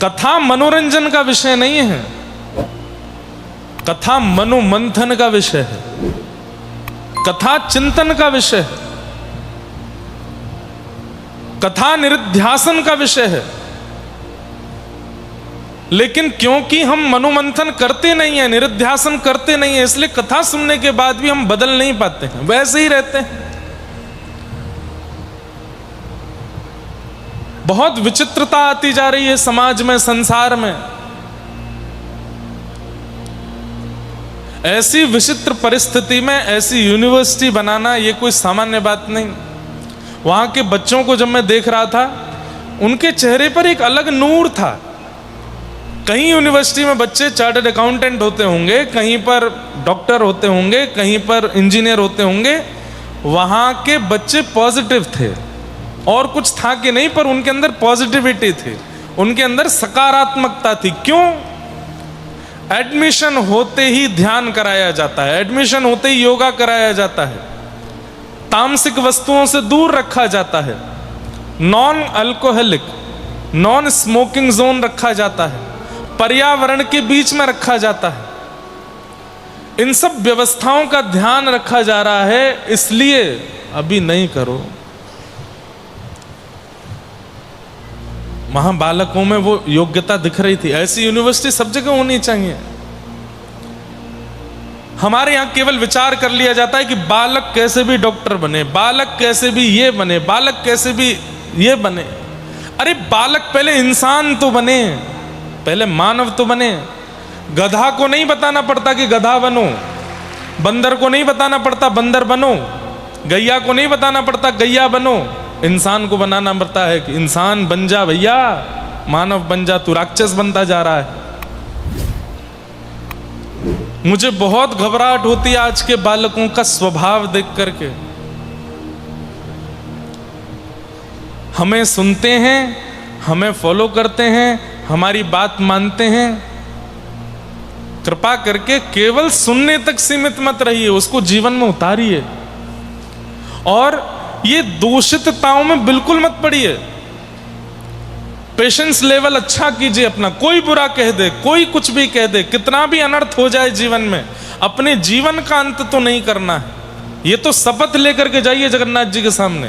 कथा मनोरंजन का विषय नहीं है, कथा मनोमंथन का विषय है, कथा चिंतन का विषय है, कथा निरुध्यासन का विषय है। लेकिन क्योंकि हम मनोमंथन करते नहीं है, निरुध्यासन करते नहीं है, इसलिए कथा सुनने के बाद भी हम बदल नहीं पाते हैं, वैसे ही रहते हैं। बहुत विचित्रता आती जा रही है समाज में, संसार में। ऐसी विचित्र परिस्थिति में ऐसी यूनिवर्सिटी बनाना ये कोई सामान्य बात नहीं। वहां के बच्चों को जब मैं देख रहा था, उनके चेहरे पर एक अलग नूर था। कहीं यूनिवर्सिटी में बच्चे चार्टर्ड अकाउंटेंट होते होंगे, कहीं पर डॉक्टर होते होंगे, कहीं पर इंजीनियर होते होंगे। वहां के बच्चे पॉजिटिव थे, और कुछ था कि नहीं, पर उनके अंदर पॉजिटिविटी थी, उनके अंदर सकारात्मकता थी। क्यों? एडमिशन होते ही ध्यान कराया जाता है, एडमिशन होते ही योगा कराया जाता है, तामसिक वस्तुओं से दूर रखा जाता है, non alcoholic non smoking zone रखा जाता है, पर्यावरण के बीच में रखा जाता है। इन सब व्यवस्थाओं का ध्यान रखा जा रहा है, इसलिए अभी नहीं करो। वहां बालकों में वो योग्यता दिख रही थी। ऐसी यूनिवर्सिटी सब जगह होनी चाहिए। हमारे यहां केवल विचार कर लिया जाता है कि बालक कैसे भी डॉक्टर बने, बालक कैसे भी ये बने, बालक कैसे भी ये बने। अरे बालक पहले इंसान तो बने, पहले मानव तो बने। गधा को नहीं बताना पड़ता कि गधा बनो, बंदर को नहीं बताना पड़ता बंदर बनो, गैया को नहीं बताना पड़ता गैया बनो। इंसान को बनाना पड़ता है कि इंसान बन जा भैया, मानव बन जा, तू राक्षस बनता जा रहा है। मुझे बहुत घबराहट होती है आज के बालकों का स्वभाव देख करके। हमें सुनते हैं, हमें फॉलो करते हैं, हमारी बात मानते हैं। कृपा करके केवल सुनने तक सीमित मत रहिए, उसको जीवन में उतारिए। और ये दूषितताओं में बिल्कुल मत पड़िए। पेशेंस लेवल अच्छा कीजिए अपना। कोई बुरा कह दे, कोई कुछ भी कह दे, कितना भी अनर्थ हो जाए जीवन में, अपने जीवन का अंत तो नहीं करना है। ये तो शपथ लेकर के जाइए जगन्नाथ जी के सामने।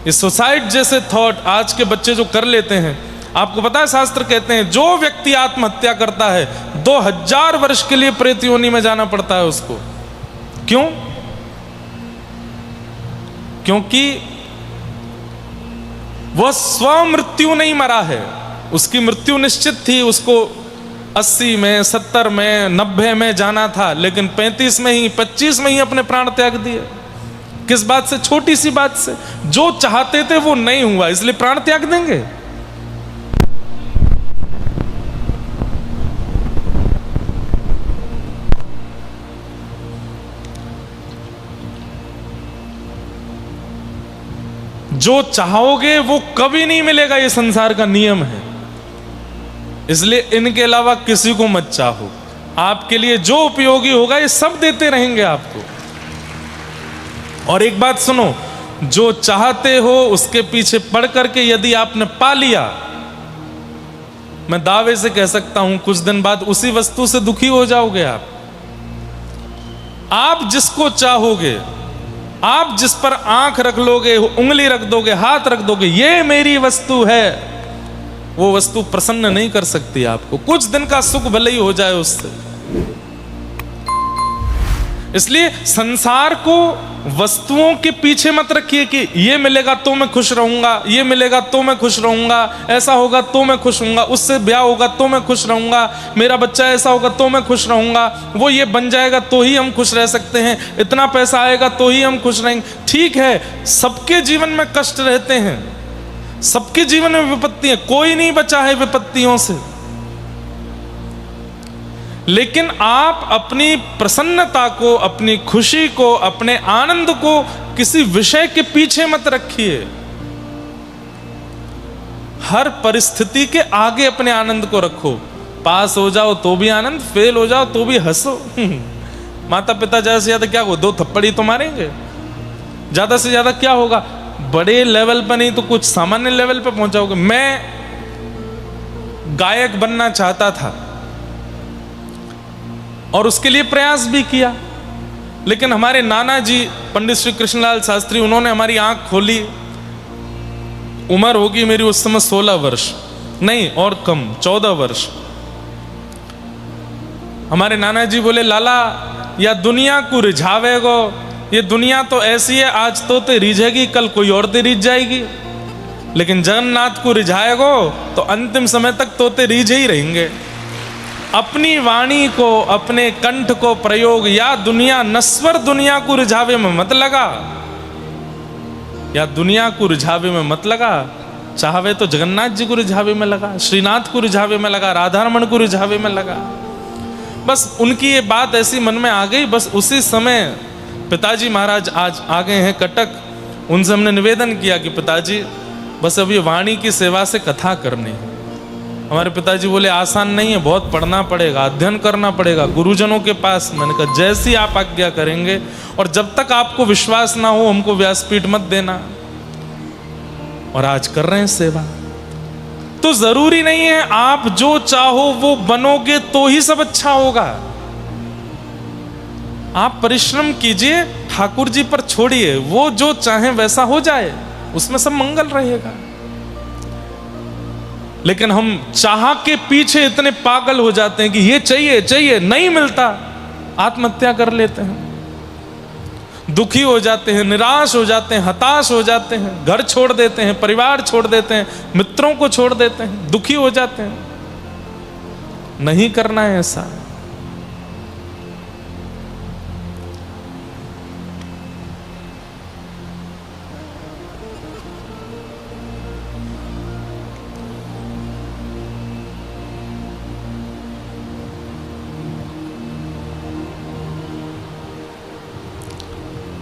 ये सुसाइड जैसे थॉट आज के बच्चे जो कर लेते हैं, आपको पता है शास्त्र कहते हैं जो व्यक्ति आत्महत्या करता है 2000 वर्ष के लिए प्रेत योनि में जाना पड़ता है उसको। क्यों? क्योंकि वह स्वमृत्यु नहीं मरा है, उसकी मृत्यु निश्चित थी। उसको 80 में, 70 में, 90 में जाना था, लेकिन 35 में ही, 25 में ही अपने प्राण त्याग दिए। किस बात से? छोटी सी बात से। जो चाहते थे वो नहीं हुआ, इसलिए प्राण त्याग देंगे। जो चाहोगे वो कभी नहीं मिलेगा, ये संसार का नियम है। इसलिए इनके अलावा किसी को मत चाहो। आपके लिए जो उपयोगी होगा ये सब देते रहेंगे आपको। और एक बात सुनो, जो चाहते हो उसके पीछे पड़ करके यदि आपने पा लिया, मैं दावे से कह सकता हूं कुछ दिन बाद उसी वस्तु से दुखी हो जाओगे आप। आप जिसको चाहोगे, आप जिस पर आंख रख लोगे, उंगली रख दोगे, हाथ रख दोगे, ये मेरी वस्तु है, वो वस्तु प्रसन्न नहीं कर सकती आपको। कुछ दिन का सुख भले ही हो जाए उससे। इसलिए संसार को वस्तुओं के पीछे मत रखिए कि ये मिलेगा तो मैं खुश रहूंगा, ये मिलेगा तो मैं खुश रहूंगा, ऐसा होगा तो मैं खुश रहूंगा, उससे ब्याह होगा तो मैं खुश रहूंगा, मेरा बच्चा ऐसा होगा तो मैं खुश रहूंगा, वो ये बन जाएगा तो ही हम खुश रह सकते हैं, इतना पैसा आएगा तो ही हम खुश रहेंगे। ठीक है, सबके जीवन में कष्ट रहते हैं, सबके जीवन में विपत्ति है, कोई नहीं बचा है विपत्तियों से। लेकिन आप अपनी प्रसन्नता को, अपनी खुशी को, अपने आनंद को किसी विषय के पीछे मत रखिए। हर परिस्थिति के आगे अपने आनंद को रखो। पास हो जाओ तो भी आनंद, फेल हो जाओ तो भी हंसो। माता पिता ज्यादा से ज्यादा क्या हो, 2 थप्पड़ ही तो मारेंगे, ज्यादा से ज्यादा क्या होगा। बड़े लेवल पर नहीं तो कुछ सामान्य लेवल पर पहुंचाओगे। मैं गायक बनना चाहता था और उसके लिए प्रयास भी किया, लेकिन हमारे नाना जी पंडित श्री कृष्णलाल शास्त्री, उन्होंने हमारी आंख खोली। उम्र होगी मेरी उस समय 16 वर्ष, नहीं और कम, 14 वर्ष। हमारे नाना जी बोले, लाला या दुनिया को रिझावेगो, ये दुनिया तो ऐसी है, आज तो ते रिझेगी, कल कोई और ते रिझ जाएगी, लेकिन जगन्नाथ को रिझाएगो तो अंतिम समय तक तोते रीझे ही रहेंगे। अपनी वाणी को, अपने कंठ को प्रयोग, या दुनिया नश्वर दुनिया को रिझावे में मत लगा, या दुनिया को रिझावे में मत लगा, चाहवे तो जगन्नाथ जी को रिझावे में लगा, श्रीनाथ को रिझावे में लगा, राधारमण को रिझावे में लगा। बस उनकी ये बात ऐसी मन में आ गई। बस उसी समय पिताजी महाराज आज आ गए हैं कटक, उनसे हमने निवेदन किया कि पिताजी बस अब ये वाणी की सेवा से कथा करनी है। हमारे पिताजी बोले, आसान नहीं है, बहुत पढ़ना पड़ेगा, अध्ययन करना पड़ेगा गुरुजनों के पास। मैंने कहा जैसी आप आज्ञा करेंगे, और जब तक आपको विश्वास ना हो हमको व्यासपीठ मत देना। और आज कर रहे हैं सेवा। तो जरूरी नहीं है आप जो चाहो वो बनोगे तो ही सब अच्छा होगा। आप परिश्रम कीजिए, ठाकुर जी पर छोड़िए, वो जो चाहे वैसा हो जाए, उसमें सब मंगल रहेगा। लेकिन हम चाह के पीछे इतने पागल हो जाते हैं कि ये चाहिए चाहिए, नहीं मिलता आत्महत्या कर लेते हैं, दुखी हो जाते हैं, निराश हो जाते हैं, हताश हो जाते हैं, घर छोड़ देते हैं, परिवार छोड़ देते हैं, मित्रों को छोड़ देते हैं, दुखी हो जाते हैं। नहीं करना है ऐसा।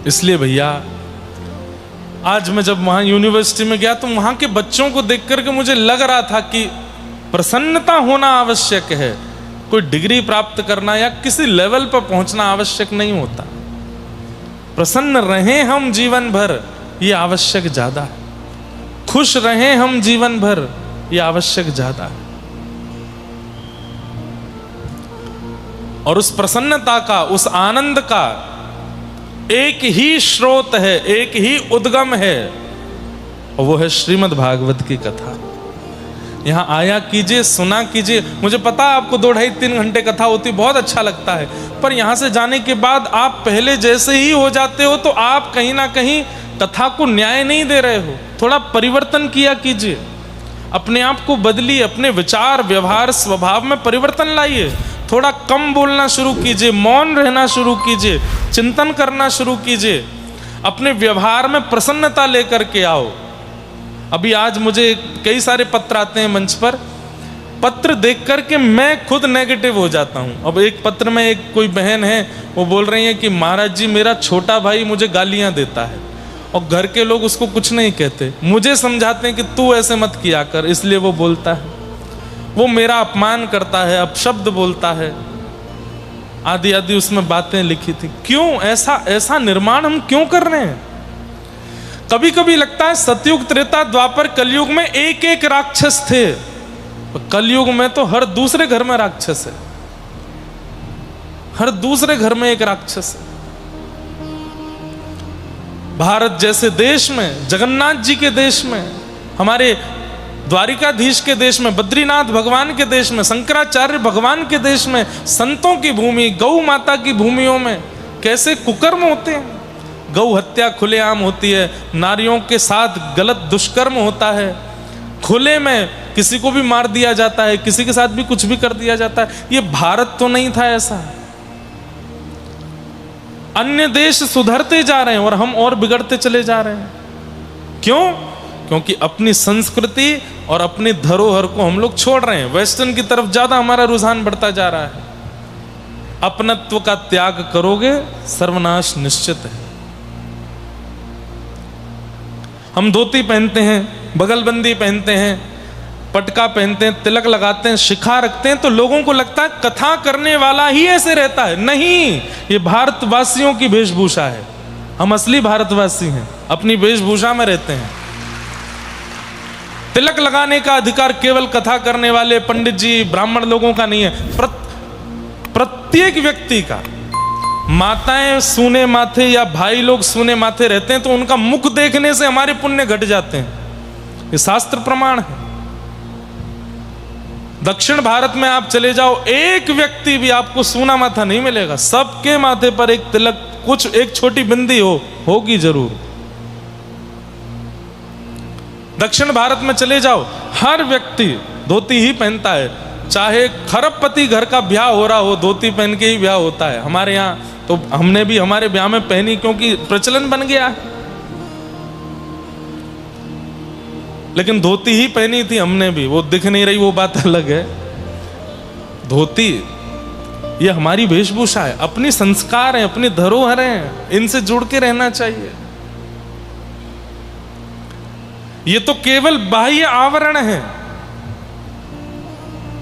इसलिए भैया आज मैं जब वहां यूनिवर्सिटी में गया तो वहां के बच्चों को देख करके मुझे लग रहा था कि प्रसन्नता होना आवश्यक है। कोई डिग्री प्राप्त करना या किसी लेवल पर पहुंचना आवश्यक नहीं होता। प्रसन्न रहें हम जीवन भर, ये आवश्यक ज्यादा है। खुश रहें हम जीवन भर, ये आवश्यक ज्यादा है। और उस प्रसन्नता का, उस आनंद का एक ही स्रोत है, एक ही उद्गम है, और वो है श्रीमद् भागवत की कथा। यहां आया कीजिए, सुना कीजिए। मुझे पता है आपको 2-2.5-3 घंटे कथा होती, बहुत अच्छा लगता है, पर यहां से जाने के बाद आप पहले जैसे ही हो जाते हो, तो आप कहीं ना कहीं कथा को न्याय नहीं दे रहे हो। थोड़ा परिवर्तन किया कीजिए, अपने आप को बदलिए, अपने विचार, व्यवहार, स्वभाव में परिवर्तन लाइए। थोड़ा कम बोलना शुरू कीजिए, मौन रहना शुरू कीजिए, चिंतन करना शुरू कीजिए, अपने व्यवहार में प्रसन्नता लेकर के आओ। अभी आज मुझे कई सारे पत्र आते हैं मंच पर, पत्र देख करके मैं खुद नेगेटिव हो जाता हूं। अब एक पत्र में एक कोई बहन है, वो बोल रही है कि महाराज जी मेरा छोटा भाई मुझे गालियां देता है, और घर के लोग उसको कुछ नहीं कहते, मुझे समझाते हैं कि तू ऐसे मत किया कर, इसलिए वो बोलता है। वो मेरा अपमान करता है, अपशब्द बोलता है, आदि आदि उसमें बातें लिखी थी। क्यों ऐसा निर्माण हम क्यों कर रहे हैं? कभी कभी लगता है सतयुग, त्रेता, द्वापर, कलयुग में एक एक राक्षस थे, कलयुग में तो हर दूसरे घर में राक्षस है, हर दूसरे घर में एक राक्षस है। भारत जैसे देश में, जगन्नाथ जी के देश में, हमारे द्वारिकाधीश के देश में, बद्रीनाथ भगवान के देश में, शंकराचार्य भगवान के देश में, संतों की भूमि, गौ माता की भूमियों में कैसे कुकर्म होते हैं। गौ हत्या खुलेआम होती है, नारियों के साथ गलत दुष्कर्म होता है, खुले में किसी को भी मार दिया जाता है, किसी के साथ भी कुछ भी कर दिया जाता है। ये भारत तो नहीं था ऐसा। अन्य देश सुधरते जा रहे हैं और हम और बिगड़ते चले जा रहे हैं। क्यों? क्योंकि अपनी संस्कृति और अपनी धरोहर को हम लोग छोड़ रहे हैं। वेस्टर्न की तरफ ज्यादा हमारा रुझान बढ़ता जा रहा है। अपनत्व का त्याग करोगे, सर्वनाश निश्चित है। हम धोती पहनते हैं, बगलबंदी पहनते हैं, पटका पहनते हैं, तिलक लगाते हैं, शिखा रखते हैं, तो लोगों को लगता है कथा करने वाला ही ऐसे रहता है। नहीं, ये भारतवासियों की वेशभूषा है। हम असली भारतवासी हैं, अपनी वेशभूषा में रहते हैं। तिलक लगाने का अधिकार केवल कथा करने वाले पंडित जी ब्राह्मण लोगों का नहीं है, प्रत्येक व्यक्ति का। माताएं सूने माथे या भाई लोग सूने माथे रहते हैं तो उनका मुख देखने से हमारे पुण्य घट जाते हैं, ये शास्त्र प्रमाण है। दक्षिण भारत में आप चले जाओ, एक व्यक्ति भी आपको सूना माथा नहीं मिलेगा, सबके माथे पर एक तिलक, कुछ एक छोटी बिंदी होगी जरूर। दक्षिण भारत में चले जाओ, हर व्यक्ति धोती ही पहनता है, चाहे खरबपति घर का ब्याह हो रहा हो धोती पहन के ही ब्याह होता है। हमारे यहाँ तो हमने भी हमारे ब्याह में पहनी क्योंकि प्रचलन बन गया है, लेकिन धोती ही पहनी थी हमने भी, वो दिख नहीं रही वो बात अलग है। धोती ये हमारी वेशभूषा है, अपनी संस्कार है, अपनी धरोहर है, इनसे जुड़ के रहना चाहिए। ये तो केवल बाह्य आवरण है,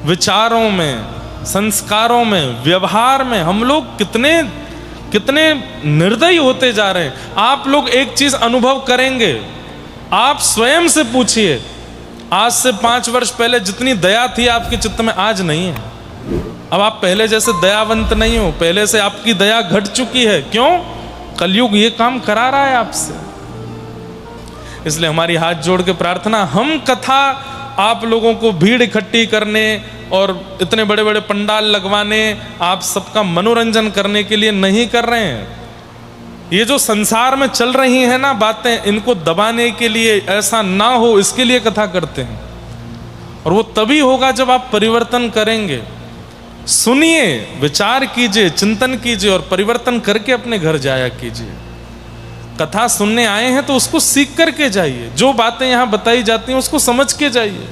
विचारों में, संस्कारों में, व्यवहार में हम लोग कितने निर्दयी होते जा रहे हैं। आप लोग एक चीज अनुभव करेंगे, आप स्वयं से पूछिए, आज से 5 वर्ष पहले जितनी दया थी आपके चित्त में आज नहीं है। अब आप पहले जैसे दयावंत नहीं हो, पहले से आपकी दया घट चुकी है। क्यों? कलयुग ये काम करा रहा है आपसे। इसलिए हमारी हाथ जोड़ के प्रार्थना, हम कथा आप लोगों को भीड़ इकट्ठी करने और इतने बड़े बड़े पंडाल लगवाने, आप सबका मनोरंजन करने के लिए नहीं कर रहे हैं। ये जो संसार में चल रही हैं ना बातें, इनको दबाने के लिए, ऐसा ना हो इसके लिए कथा करते हैं। और वो तभी होगा जब आप परिवर्तन करेंगे। सुनिए, विचार कीजिए, चिंतन कीजिए और परिवर्तन करके अपने घर जाया कीजिए। कथा सुनने आए हैं तो उसको सीख करके जाइए, जो बातें यहाँ बताई जाती हैं उसको समझ के जाइए।